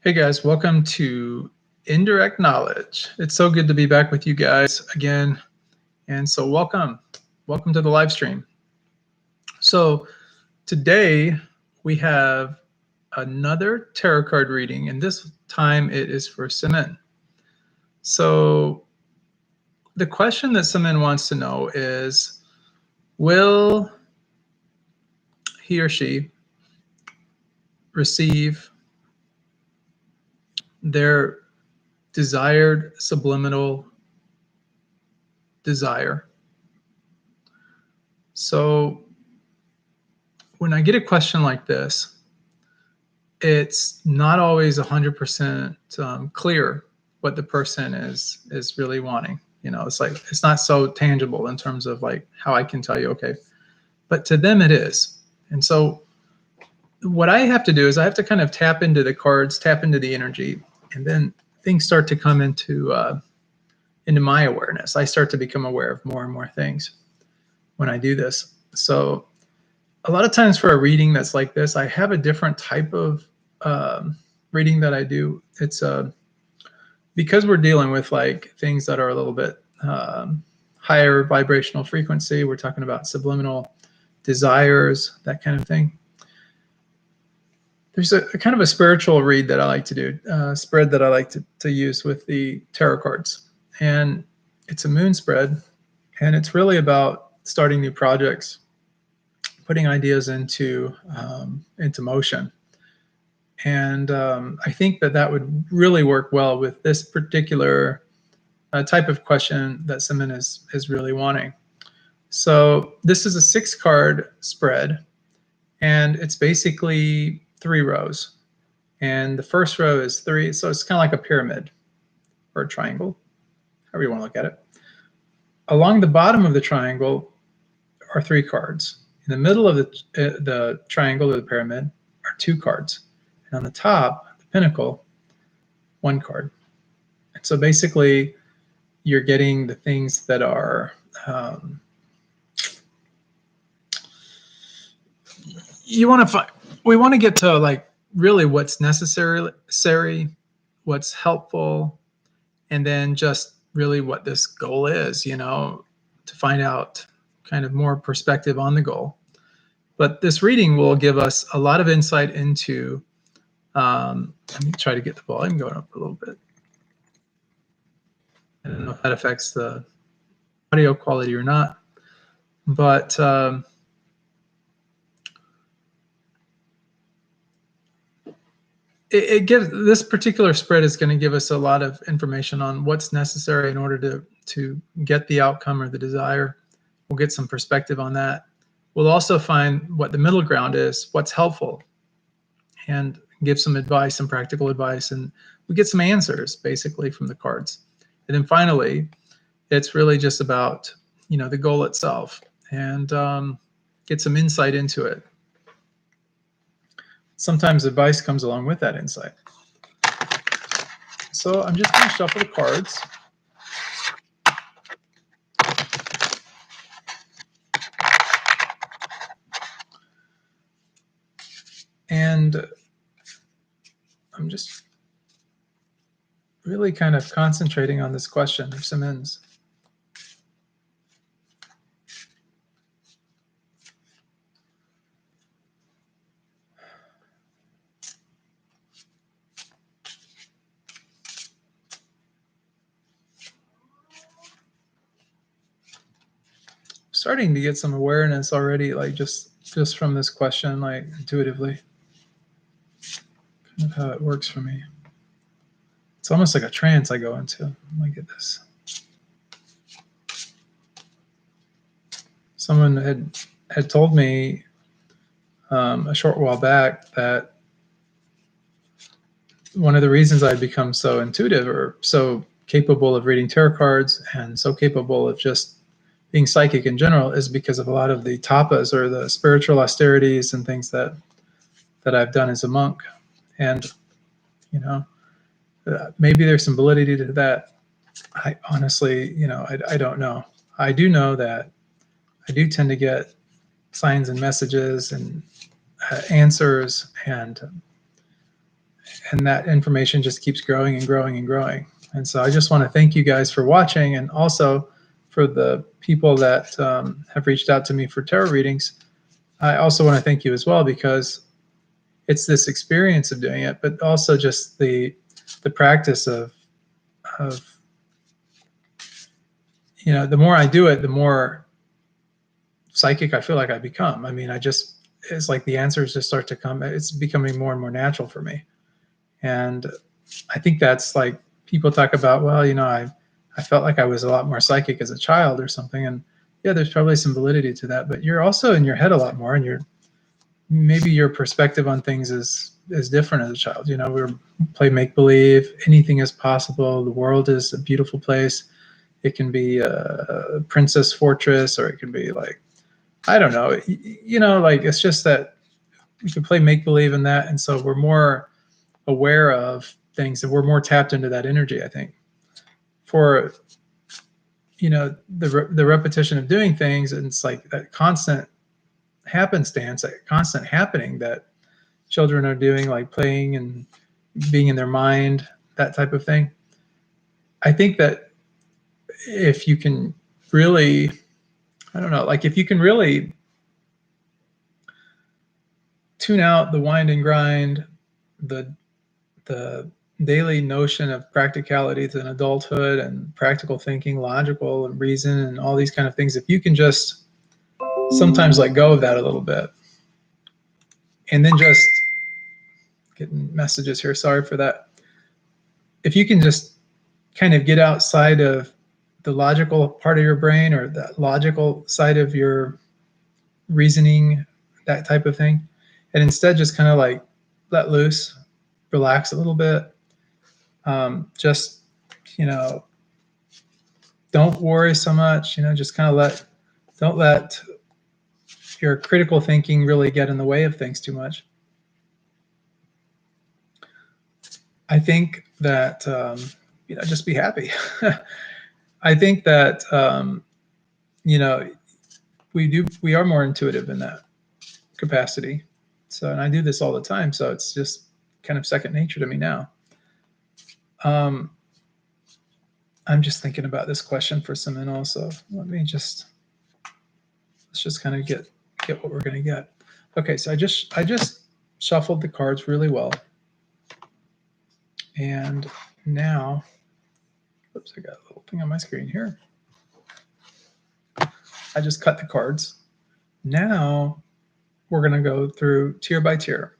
Hey guys, welcome to Indirect Knowledge. It's so good to be back with you guys again. And so welcome to the live stream. So today we have another tarot card reading, and this time it is for Simin. So the question that Simin wants to know is, will he or she receive their desired subliminal desire? So when I get a question like this, it's not always 100% clear what the person is really wanting. You know, it's like it's not so tangible in terms of like how I can tell you, okay, but to them it is. And so what I have to do is I have to kind of tap into the cards, tap into the energy, and then things start to come into my awareness. I start to become aware of more and more things when I do this. So a lot of times for a reading that's like this, I have a different type of reading that I do. It's because we're dealing with like things that are a little bit higher vibrational frequency. We're talking about subliminal desires, that kind of thing. There's a kind of a spiritual read that I like to do, spread that I like to use with the tarot cards. And it's a moon spread, and it's really about starting new projects, putting ideas into motion. And I think that would really work well with this particular type of question that Simin is really wanting. So this is a 6-card spread, and it's basically 3 rows. And the first row is 3, so it's kind of like a pyramid or a triangle, however you want to look at it. Along the bottom of the triangle are 3 cards. In the middle of the triangle or the pyramid are 2 cards. And on the top, the pinnacle, 1 card. And so basically, you're getting the things that are you want to find. We want to get to like really what's necessary, what's helpful, and then just really what this goal is. You know, to find out kind of more perspective on the goal. But this reading will give us a lot of insight into. Let me try to get the volume going up a little bit. I don't know if that affects the audio quality or not, but it gives, this particular spread is going to give us a lot of information on what's necessary in order to get the outcome or the desire. We'll get some perspective on that. We'll also find what the middle ground is, what's helpful, and give some advice, some practical advice, and we get some answers basically from the cards. And then finally, it's really just about, you know, the goal itself, and get some insight into it. Sometimes advice comes along with that insight. So I'm just going to shuffle the cards. And I'm just really kind of concentrating on this question of Simin's. Starting to get some awareness already, like just from this question, like intuitively, kind of how it works for me. It's almost like a trance I go into. Let me get this. Someone had told me a short while back that one of the reasons I'd become so intuitive or so capable of reading tarot cards and so capable of just being psychic in general is because of a lot of the tapas or the spiritual austerities and things that I've done as a monk. And, you know, maybe there's some validity to that. I honestly, you know, I don't know. I do know that I do tend to get signs and messages and answers, and and that information just keeps growing and growing and growing. And so I just want to thank you guys for watching, and also for the people that have reached out to me for tarot readings. I also want to thank you as well, because it's this experience of doing it, but also just the practice of the more I do it, the more psychic I feel like I become. I mean, it's like the answers just start to come. It's becoming more and more natural for me. And I think that's like, people talk about, well, I felt like I was a lot more psychic as a child or something. And yeah, there's probably some validity to that, but you're also in your head a lot more, and maybe your perspective on things is different as a child. We play make believe, anything is possible. The world is a beautiful place. It can be a princess fortress, or it can be like, I don't know, like, it's just that we can play make believe in that. And so we're more aware of things, and we're more tapped into that energy, I think. For the repetition of doing things, and it's like that constant happenstance, that constant happening that children are doing, like playing and being in their mind, that type of thing. I think that if you can really, I don't know, like if you can really tune out the wind and grind, the daily notion of practicalities and adulthood and practical thinking, logical and reason and all these kind of things, if you can just sometimes let go of that a little bit, and then just getting messages here, sorry for that. If you can just kind of get outside of the logical part of your brain, or the logical side of your reasoning, that type of thing, and instead just kind of like let loose, relax a little bit. Just, don't worry so much, just kind of don't let your critical thinking really get in the way of things too much. I think that, just be happy. I think that, we are more intuitive in that capacity. So, and I do this all the time. So it's just kind of second nature to me now. I'm just thinking about this question for Simin also. Let's just kind of get what we're going to get. Okay, so I just shuffled the cards really well. And now, oops, I got a little thing on my screen here. I just cut the cards. Now we're going to go through tier by tier.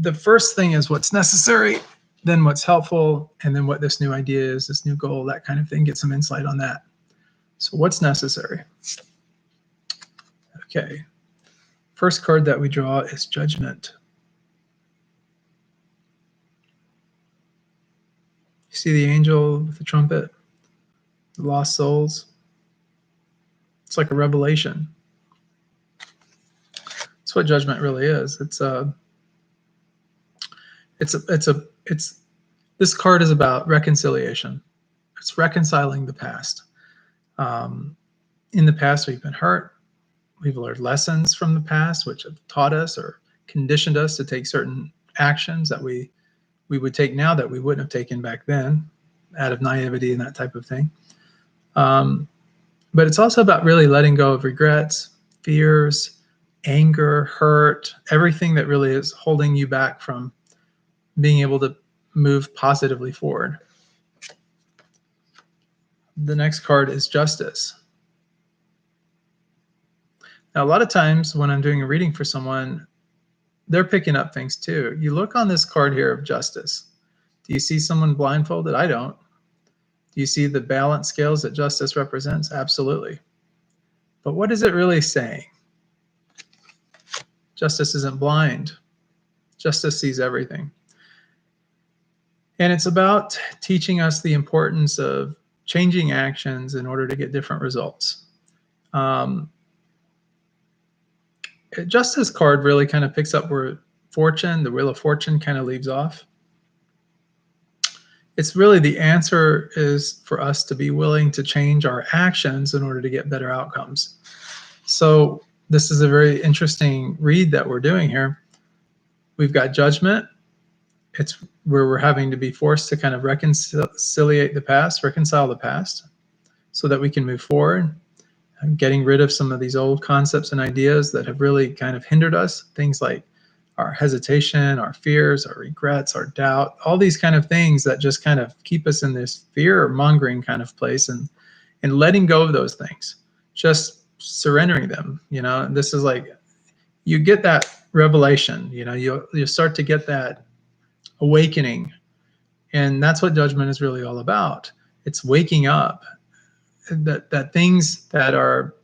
The first thing is what's necessary, then what's helpful, and then what this new idea is, this new goal, that kind of thing. Get some insight on that. So what's necessary? Okay. First card that we draw is Judgment. You see the angel with the trumpet, the lost souls. It's like a revelation. It's what judgment really is. This card is about reconciliation. It's reconciling the past. In the past, we've been hurt. We've learned lessons from the past, which have taught us or conditioned us to take certain actions that we would take now that we wouldn't have taken back then, out of naivety and that type of thing. But it's also about really letting go of regrets, fears, anger, hurt, everything that really is holding you back from being able to move positively forward. The next card is Justice. Now, a lot of times when I'm doing a reading for someone, they're picking up things too. You look on this card here of Justice. Do you see someone blindfolded? I don't. Do you see the balance scales that Justice represents? Absolutely. But what is it really saying? Justice isn't blind. Justice sees everything. And it's about teaching us the importance of changing actions in order to get different results. Justice card really kind of picks up where Fortune, the Wheel of Fortune, kind of leaves off. It's really, the answer is for us to be willing to change our actions in order to get better outcomes. So this is a very interesting read that we're doing here. We've got Judgment, it's where we're having to be forced to kind of reconcile the past, so that we can move forward, getting rid of some of these old concepts and ideas that have really kind of hindered us. Things like our hesitation, our fears, our regrets, our doubt, all these kind of things that just kind of keep us in this fear mongering kind of place, and letting go of those things, just surrendering them. This is like, you get that revelation, you start to get that awakening. And that's what judgment is really all about. It's waking up, that things that are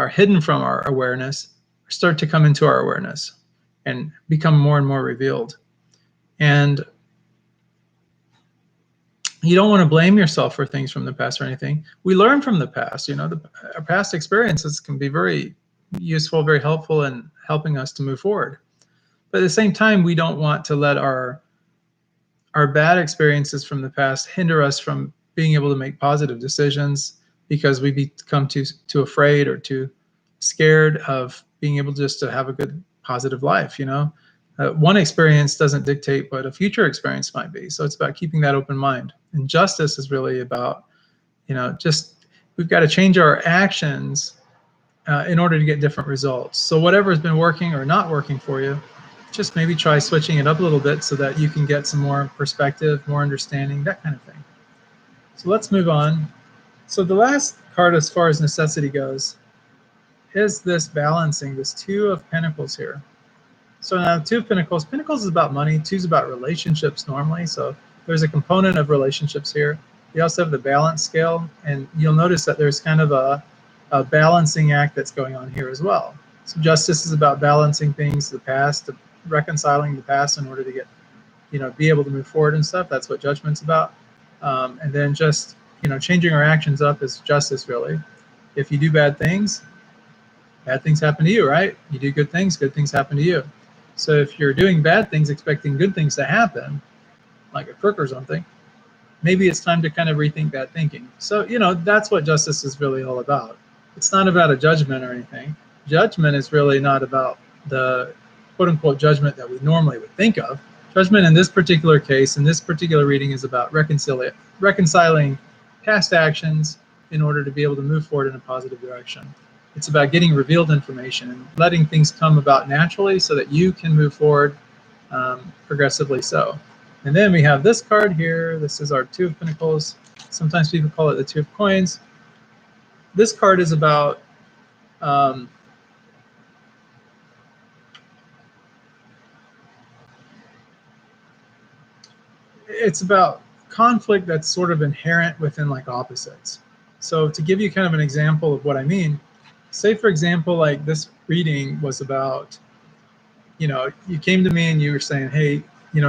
hidden from our awareness start to come into our awareness and become more and more revealed. And you don't want to blame yourself for things from the past or anything. We learn from the past. Our past experiences can be very useful, very helpful in helping us to move forward. But at the same time, we don't want to let our bad experiences from the past hinder us from being able to make positive decisions, because we become too afraid or too scared of being able just to have a good positive life. One experience doesn't dictate what a future experience might be. So it's about keeping that open mind. And justice is really about, just, we've got to change our actions in order to get different results. So whatever has been working or not working for you, just maybe try switching it up a little bit so that you can get some more perspective, more understanding, that kind of thing. So let's move on. So the last card as far as necessity goes is this balancing, this Two of Pentacles here. So now Two of Pentacles is about money. Two is about relationships normally. So there's a component of relationships here. You also have the balance scale, and you'll notice that there's kind of a balancing act that's going on here as well. So justice is about balancing things, the past, reconciling the past in order to get, be able to move forward and stuff. That's what judgment's about. And then just, changing our actions up is justice, really. If you do bad things happen to you, right? You do good things happen to you. So if you're doing bad things expecting good things to happen, like a crook or something, maybe it's time to kind of rethink that thinking. So, that's what justice is really all about. It's not about a judgment or anything. Judgment is really not about the quote unquote judgment that we normally would think of. Judgment in this particular case, in this particular reading, is about reconciling past actions in order to be able to move forward in a positive direction. It's about getting revealed information and letting things come about naturally so that you can move forward progressively so. And then we have this card here. This is our Two of Pentacles. Sometimes people call it the Two of Coins. This card is about it's about conflict that's sort of inherent within like opposites. So to give you kind of an example of what I mean, say for example, like this reading was about, you came to me and you were saying, hey,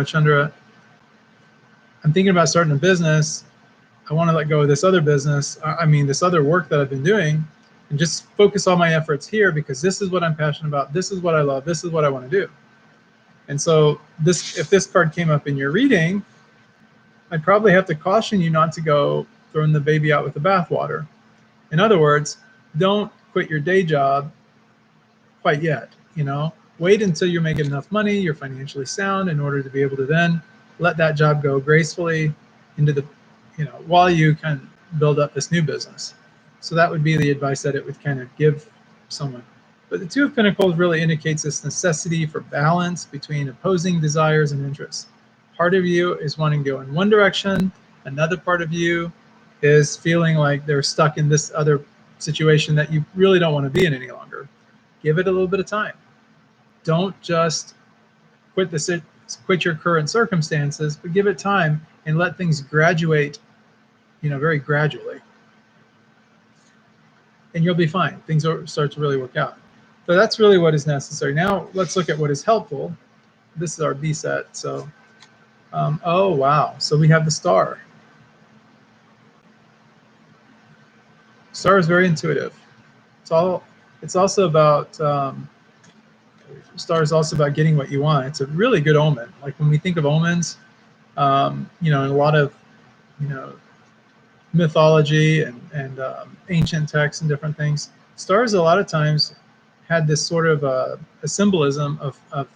Chandra, I'm thinking about starting a business. I want to let go of this other business. This other work that I've been doing, and just focus all my efforts here because this is what I'm passionate about. This is what I love. This is what I want to do. And so if this card came up in your reading, I'd probably have to caution you not to go throwing the baby out with the bathwater. In other words, don't quit your day job quite yet. Wait until you're making enough money, you're financially sound in order to be able to then let that job go gracefully into the, while you kind of build up this new business. So that would be the advice that it would kind of give someone. But the Two of Pentacles really indicates this necessity for balance between opposing desires and interests. Part of you is wanting to go in one direction. Another part of you is feeling like they're stuck in this other situation that you really don't want to be in any longer. Give it a little bit of time. Don't just quit your current circumstances, but give it time and let things graduate, very gradually. And you'll be fine. Things will start to really work out. So that's really what is necessary. Now let's look at what is helpful. This is our B set. So, oh wow. So we have the Star. Star is very intuitive. It's also about Star is also about getting what you want. It's a really good omen. Like when we think of omens, in a lot of mythology and ancient texts and different things, stars a lot of times had this sort of a symbolism of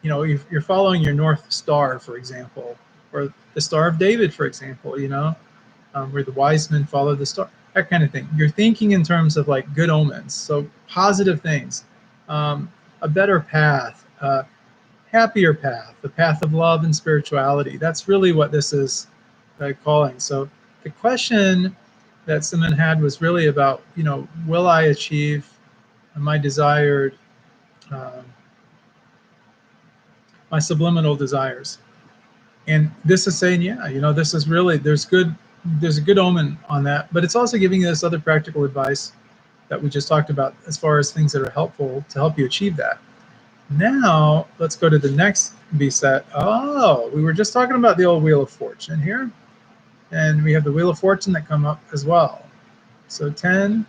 you're following your North Star, for example, or the Star of David, for example, where the wise men follow the star, that kind of thing. You're thinking in terms of like good omens, so positive things, um, a better path, happier path, the path of love and spirituality. That's really what this is calling. So the question that Simin had was really about, will I achieve my desired, um, my subliminal desires? And this is saying, yeah, this is really, there's a good omen on that, but it's also giving us other practical advice that we just talked about as far as things that are helpful to help you achieve that. Now, let's go to the next B set. Oh, we were just talking about the old Wheel of Fortune here, and we have the Wheel of Fortune that come up as well. So 10,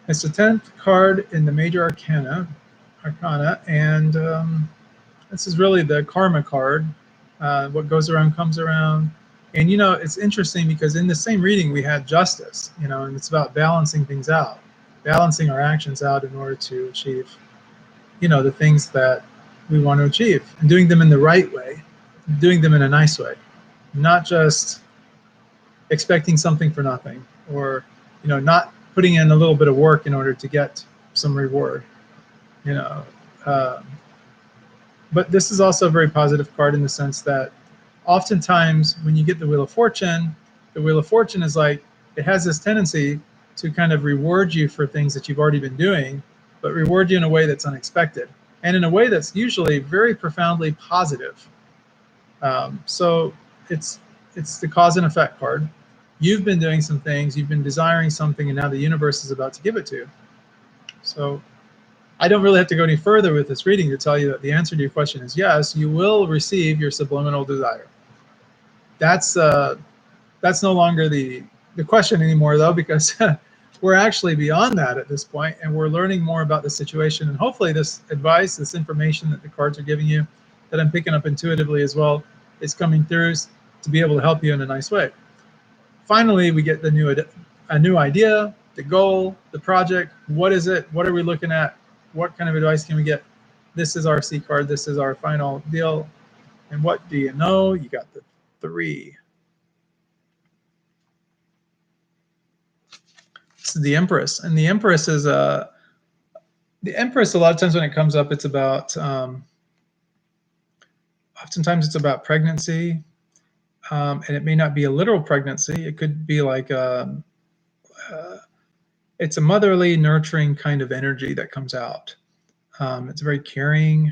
it's the 10th card in the major arcana, and this is really the karma card. What goes around comes around. And it's interesting because in the same reading we had justice, and it's about balancing things out, balancing our actions out in order to achieve, the things that we want to achieve, and doing them in the right way, doing them in a nice way, not just expecting something for nothing, or not putting in a little bit of work in order to get some reward. You know, um, but this is also a very positive card in the sense that oftentimes when you get the Wheel of Fortune is like, it has this tendency to kind of reward you for things that you've already been doing, but reward you in a way that's unexpected and in a way that's usually very profoundly positive. So it's the cause and effect card. You've been doing some things, you've been desiring something, and now the universe is about to give it to you. So I don't really have to go any further with this reading to tell you that the answer to your question is yes, you will receive your subliminal desire. That's no longer the question anymore, though, because we're actually beyond that at this point, and we're learning more about the situation. And hopefully this advice, this information that the cards are giving you, that I'm picking up intuitively as well, is coming through to be able to help you in a nice way. Finally, we get a new idea, the goal, the project. What is it? What are we looking at? What kind of advice can we get? This is our C card. This is our final deal. And what do you know? You got the 3. This is the Empress, and the Empress is the Empress. A lot of times when it comes up, it's about oftentimes it's about pregnancy, and it may not be a literal pregnancy. It could be like it's a motherly, nurturing kind of energy that comes out. It's very caring.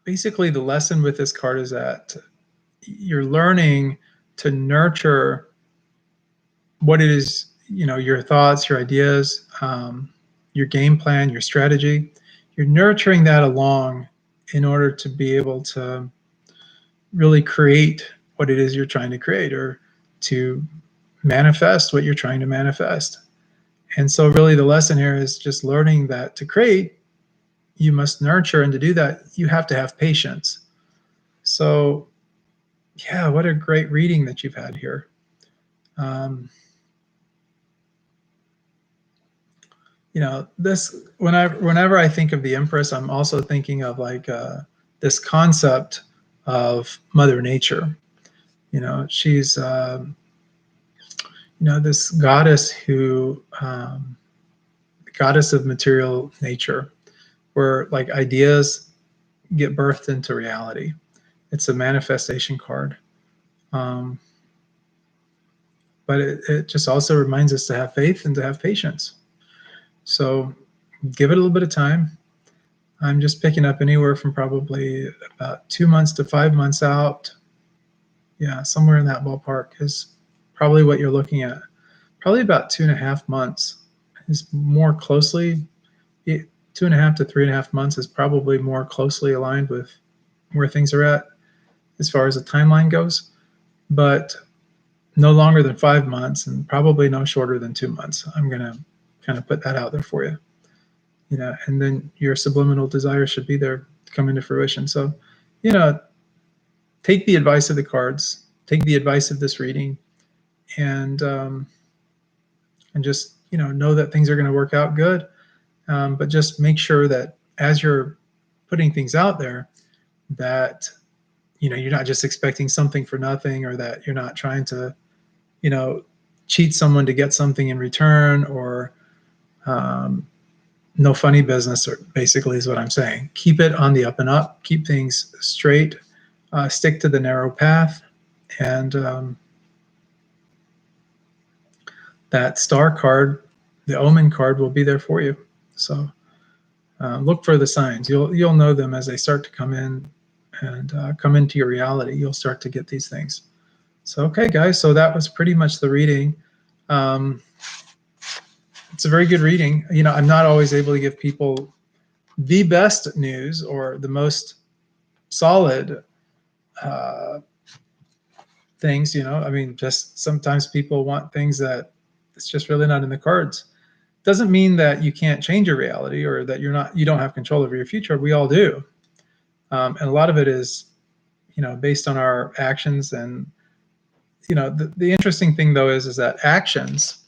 Basically, the lesson with this card is that you're learning to nurture what it is, your thoughts, your ideas, your game plan, your strategy. You're nurturing that along in order to be able to really create what it is you're trying to create, or to manifest what you're trying to manifest. And so really the lesson here is just learning that to create, you must nurture, and to do that, you have to have patience. So yeah, what a great reading that you've had here. This, whenever I think of the Empress, I'm also thinking of like this concept of Mother Nature. She's this goddess who goddess of material nature, where like ideas get birthed into reality. It's a manifestation card. But it just also reminds us to have faith and to have patience. So give it a little bit of time. I'm just picking up anywhere from probably about 2 months to 5 months out. Yeah, somewhere in that ballpark is probably what you're looking at. Probably about 2.5 months is more closely, 2.5 to 3.5 months is probably more closely aligned with where things are at as far as the timeline goes. But no longer than 5 months, and probably no shorter than 2 months. I'm going to kind of put that out there for you. And then your subliminal desire should be there to come into fruition. So, take the advice of the cards, take the advice of this reading, and just know that things are going to work out good. But just make sure that as you're putting things out there, that you're not just expecting something for nothing, or that you're not trying to cheat someone to get something in return, or no funny business, or basically is what I'm saying. Keep it on the up and up, keep things straight, stick to the narrow path, and that star card, the omen card, will be there for you. So look for the signs. You'll know them as they start to come in and come into your reality. You'll start to get these things. So okay, guys. So that was pretty much the reading. It's a very good reading. I'm not always able to give people the best news or the most solid things. I mean, just sometimes people want things that it's just really not in the cards. Doesn't mean that you can't change your reality, or that you don't have control over your future. We all do, and a lot of it is, based on our actions. And the interesting thing though is that actions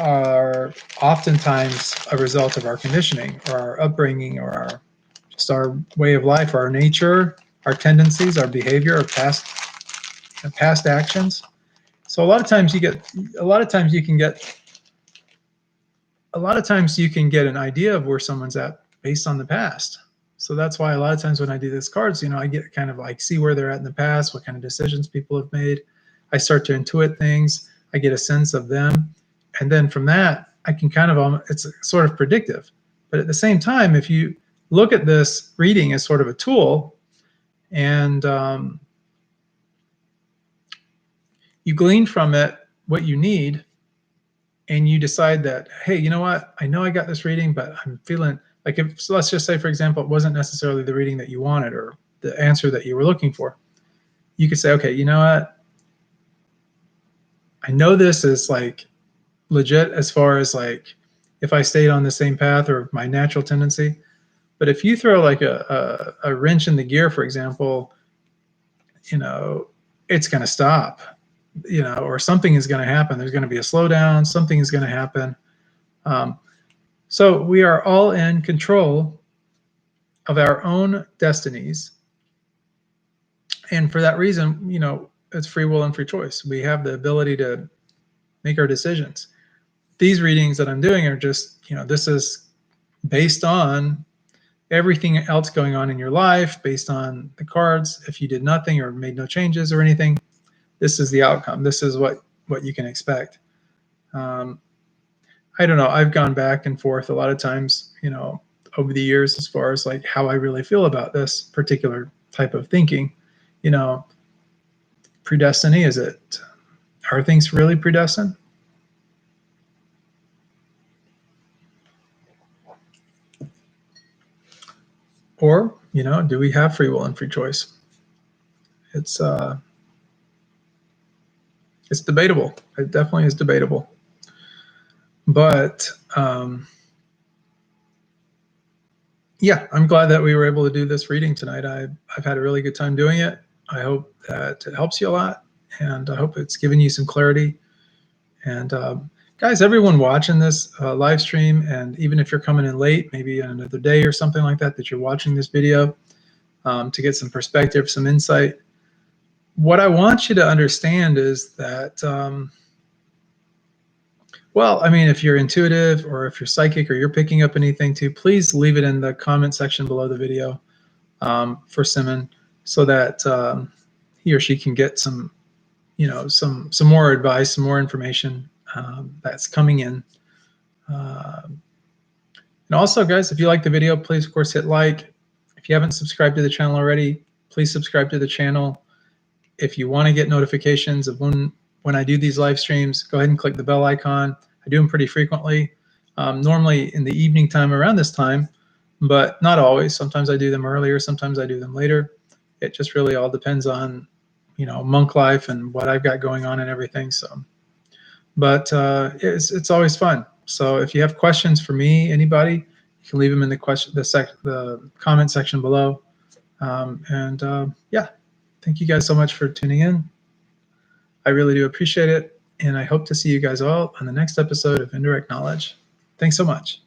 are oftentimes a result of our conditioning, or our upbringing, or just our way of life, or our nature, our tendencies, our behavior, our past actions. So a lot of times you can get an idea of where someone's at based on the past. So that's why a lot of times when I do these cards, I get kind of like see where they're at in the past, what kind of decisions people have made. I start to intuit things. I get a sense of them. And then from that, I can kind of, it's sort of predictive. But at the same time, if you look at this reading as sort of a tool, and you glean from it what you need, and you decide that, hey, you know what? I know I got this reading, but I'm feeling like, so let's just say, for example, it wasn't necessarily the reading that you wanted, or the answer that you were looking for. You could say, okay, you know what? I know this is like legit as far as like if I stayed on the same path, or my natural tendency. But if you throw like a wrench in the gear, for example, it's going to stop, or something is going to happen. There's going to be a slowdown. Something is going to happen. So we are all in control of our own destinies. And for that reason, it's free will and free choice. We have the ability to make our decisions. These readings that I'm doing are just, this is based on everything else going on in your life, based on the cards. If you did nothing or made no changes or anything, this is the outcome. This is what you can expect. I don't know. I've gone back and forth a lot of times, over the years, as far as like how I really feel about this particular type of thinking. Predestiny, are things really predestined? Or, do we have free will and free choice? It's debatable. It definitely is debatable. But yeah, I'm glad that we were able to do this reading tonight. I've had a really good time doing it. I hope that it helps you a lot, and I hope it's given you some clarity. And guys, everyone watching this live stream, and even if you're coming in late, maybe on another day or something like that, that you're watching this video to get some perspective, some insight. What I want you to understand is that, well, I mean, if you're intuitive, or if you're psychic, or you're picking up anything too, please leave it in the comment section below the video for Simin, so that he or she can get some, some more advice, some more information that's coming in. And also, guys, if you like the video, please, of course, hit like. If you haven't subscribed to the channel already, please subscribe to the channel. If you want to get notifications of when I do these live streams, go ahead and click the bell icon. I do them pretty frequently, normally in the evening time around this time, but not always. Sometimes I do them earlier, sometimes I do them later. It just really all depends on, monk life and what I've got going on and everything. So, but it's always fun. So if you have questions for me, anybody, you can leave them in the comment section below. Yeah, thank you guys so much for tuning in. I really do appreciate it. And I hope to see you guys all on the next episode of Indirect Knowledge. Thanks so much.